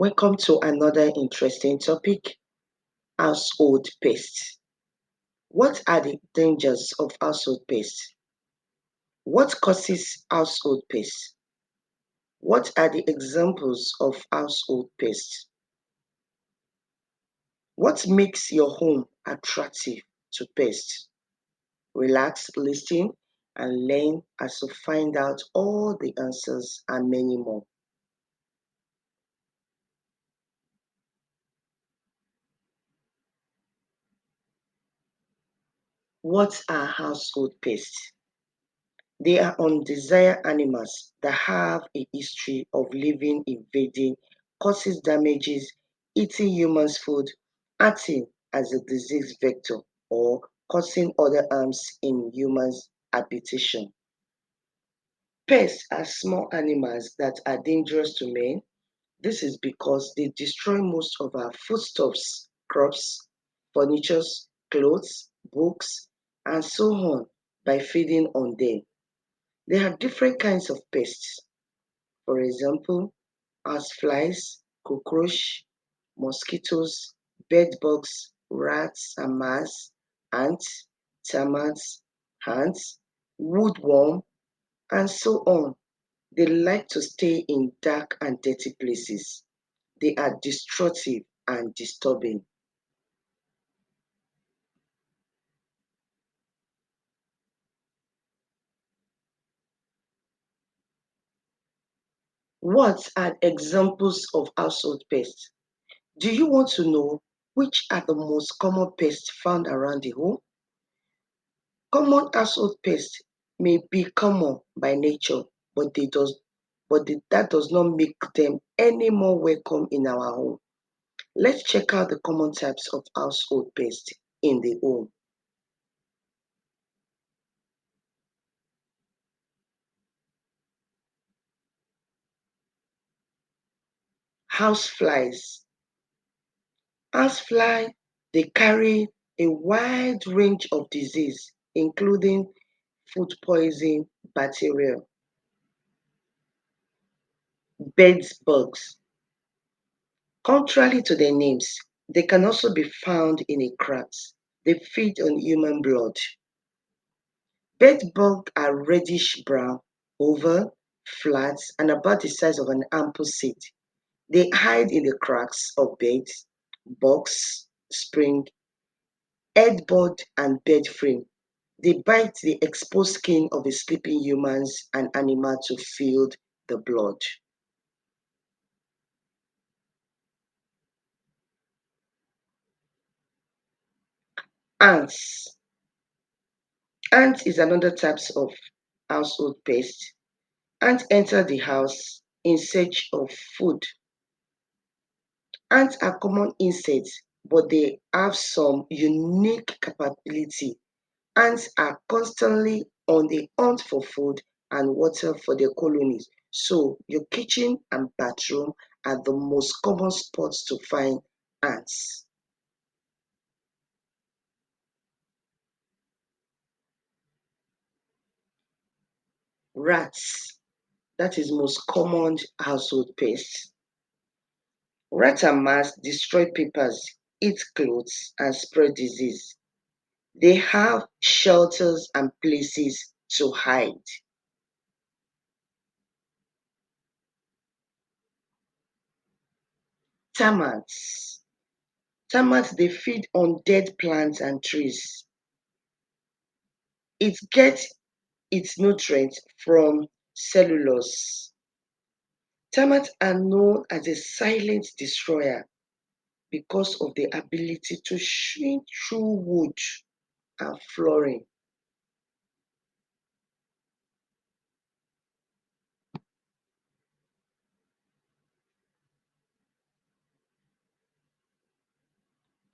Welcome to another interesting topic, household pests. What are the dangers of household pests? What causes household pests? What are the examples of household pests? What makes your home attractive to pests? Relax, listen, and learn as you find out all the answers and many more. What are household pests? They are undesired animals that have a history of living, invading, causes damages, eating humans' food, acting as a disease vector, or causing other harms in humans' habitation. Pests are small animals that are dangerous to men. This is because they destroy most of our foodstuffs, crops, furniture, clothes, books, and so on by feeding on them. There are different kinds of pests. For example, houseflies, cockroach, mosquitoes, bedbugs, rats and mice, ants, termites, ants, woodworm, and so on. They like to stay in dark and dirty places. They are destructive and disturbing. What are examples of household pests? Do you want to know which are the most common pests found around the home? Common household pests may be common by nature, but that does not make them any more welcome in our home. Let's check out the common types of household pests in the home. Houseflies. Housefly, they carry a wide range of disease, including food poison, bacteria, beds bugs. Contrary to their names, they can also be found in a cracks. They feed on human blood. Bedbugs are reddish brown, oval, flat, and about the size of an apple seed. They hide in the cracks of beds, box, spring, headboard, and bed frame. They bite the exposed skin of a sleeping humans and animal to feed the blood. Ants. Ant is another type of household pest. Ants enter the house in search of food. Ants are common insects, but they have some unique capability. Ants are constantly on the hunt for food and water for their colonies. So your kitchen and bathroom are the most common spots to find ants. Rats, that is most common household pest. Rats and mice destroy papers, eat clothes, and spread disease. They have shelters and places to hide. Termites. Termites they feed on dead plants and trees. It gets its nutrients from cellulose. Termites are known as a silent destroyer because of their ability to shrink through wood and flooring.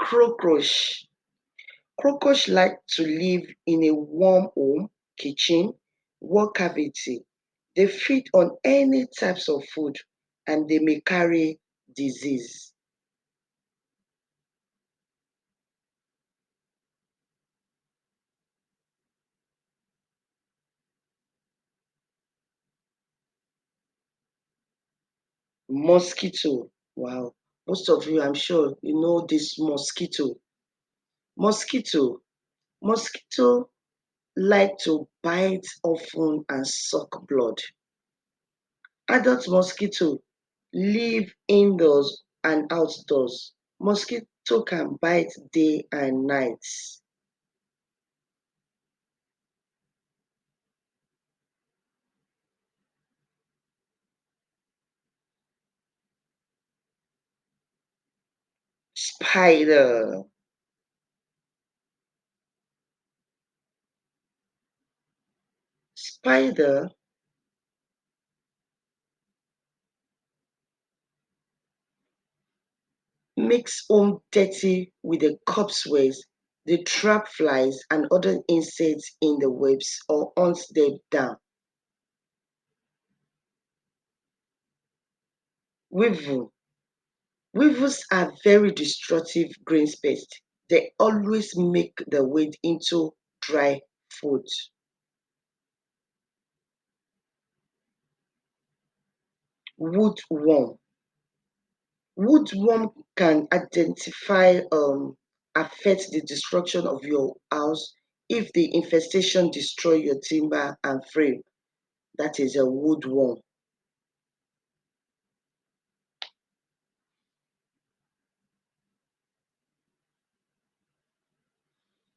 Cockroach. Cockroach like to live in a warm home, kitchen, wall cavity. They feed on any types of food and they may carry disease. Mosquito. Wow. Most of you, I'm sure, you know this mosquito. Mosquito. Mosquito like to bite often and suck blood. Adult mosquito live indoors and outdoors. Mosquito can bite day and night. Spider. Spider makes home dirty with the corpse waste. They trap flies and other insects in the webs or hunt them down. Weevil. Weevils are very destructive green pests. They always make their way into dry food. Woodworm. Woodworm can affect the destruction of your house if the infestation destroy your timber and frame. That is a woodworm.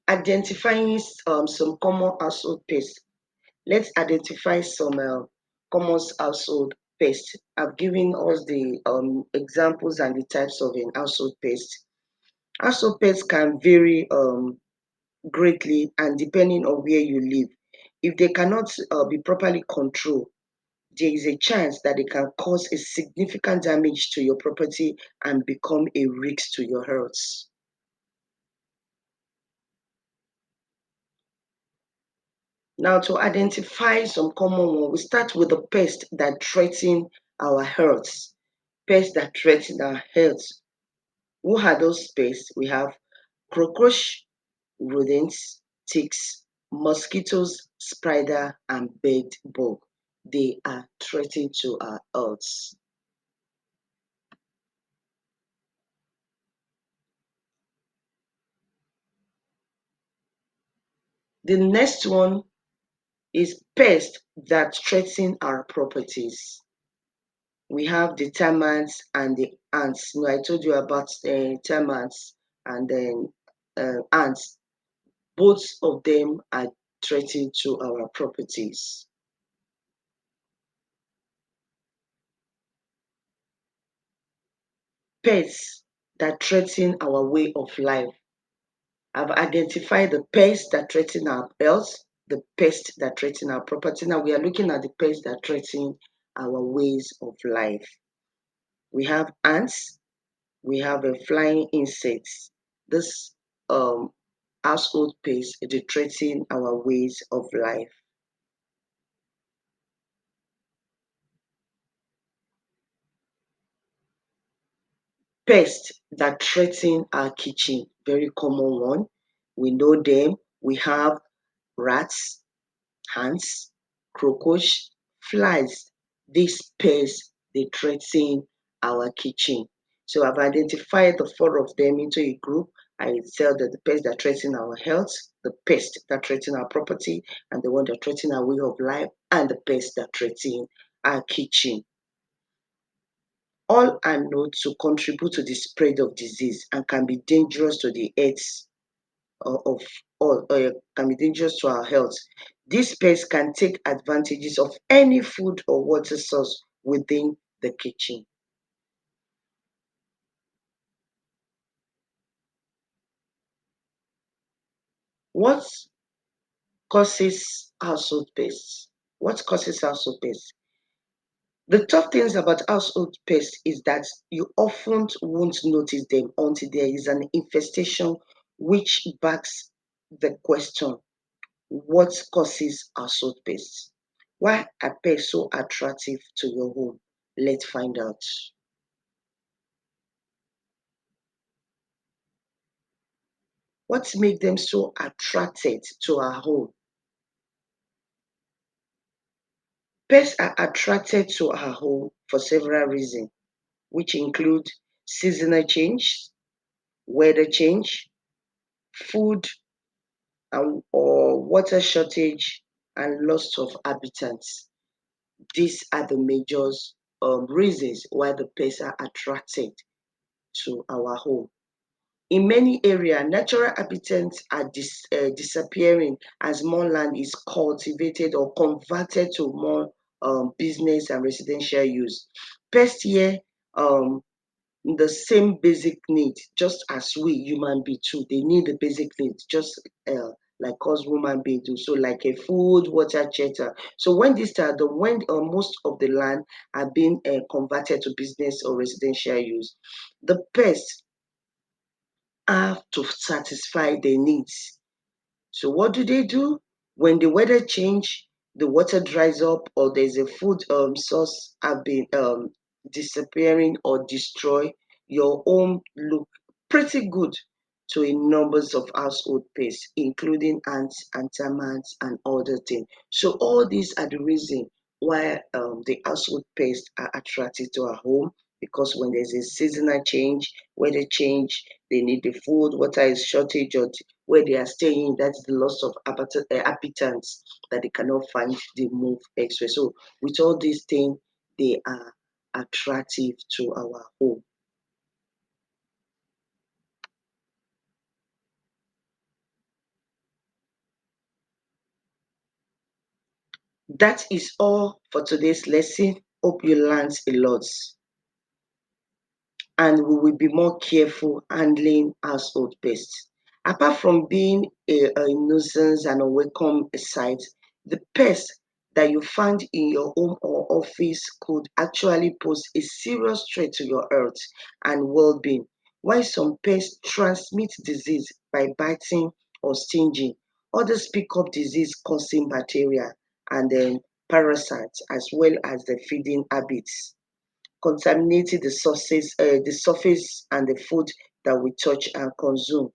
Identifying some common household pests. Let's identify some common household pests. I've given us the examples and the types of an household pest. Household pests can vary greatly and depending on where you live. If they cannot be properly controlled, there is a chance that they can cause a significant damage to your property and become a risk to your health. Now, to identify some common one, we start with the pests that threaten our health. Pests that threaten our health. Who are those pests? We have cockroach, rodents, ticks, mosquitoes, spider, and bed bug. They are threatening to our health. The next one is pests that threaten our properties. We have the termites and the ants. I told you about termites and then ants. Both of them are threatening to our properties. Pests that threaten our way of life. I've identified the pests that threaten our health, the pests that threaten our property. Now we are looking at the pests that threaten our ways of life. We have ants, we have flying insects. This um, household pests they threaten our ways of life. Pests that threaten our kitchen, very common one. We know them. We have rats, ants, cockroach, flies. These pests they threaten our kitchen. So I've identified the four of them into a group. I tell that the pests that threaten our health, the pests that threaten our property, and the one that threaten our way of life, and the pests that threaten our kitchen. All are known to contribute to the spread of disease and can be dangerous to the health of all, can be dangerous to our health. These pests can take advantages of any food or water source within the kitchen. What causes household pests? What causes household pests? The tough things about household pests is that you often won't notice them until there is an infestation, which backs the question: what causes household pests? Why are pests so attractive to your home? Let's find out. What makes them so attracted to our home? Pests are attracted to our home for several reasons. which include seasonal change, weather change, food or water shortage, and loss of habitats. These are the major reasons why the pests are attracted to our home. In many areas, natural habitats are disappearing as more land is cultivated or converted to more business and residential use. Pests here um, the same basic need, just as we human beings too. They need the basic needs, just like us human beings do. So, like a food, water, shelter. So, when this start, when most of the land are being converted to business or residential use, the pests have to satisfy their needs. So what do? When the weather change, the water dries up, or there's a food source have been disappearing or destroyed, your home look pretty good to a numbers of household pests, including ants and termites and other things. So all these are the reason why the household pests are attracted to our home, because when there's a seasonal change, weather change, they need the food, water is shortage, or where they are staying, that's the loss of appetants that they cannot find, they move elsewhere. So with all these things, they are attractive to our home. That is all for today's lesson. Hope you learned a lot. And we will be more careful handling household pests. Apart from being a nuisance and a welcome sight, the pests that you find in your home or office could actually pose a serious threat to your health and well-being. While some pests transmit disease by biting or stinging, others pick up disease causing bacteria and then parasites, as well as the feeding habits, contaminating the surface and the food that we touch and consume.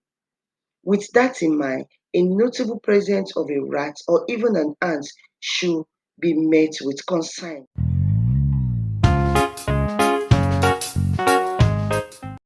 With that in mind, a notable presence of a rat or even an ant should be met with concern.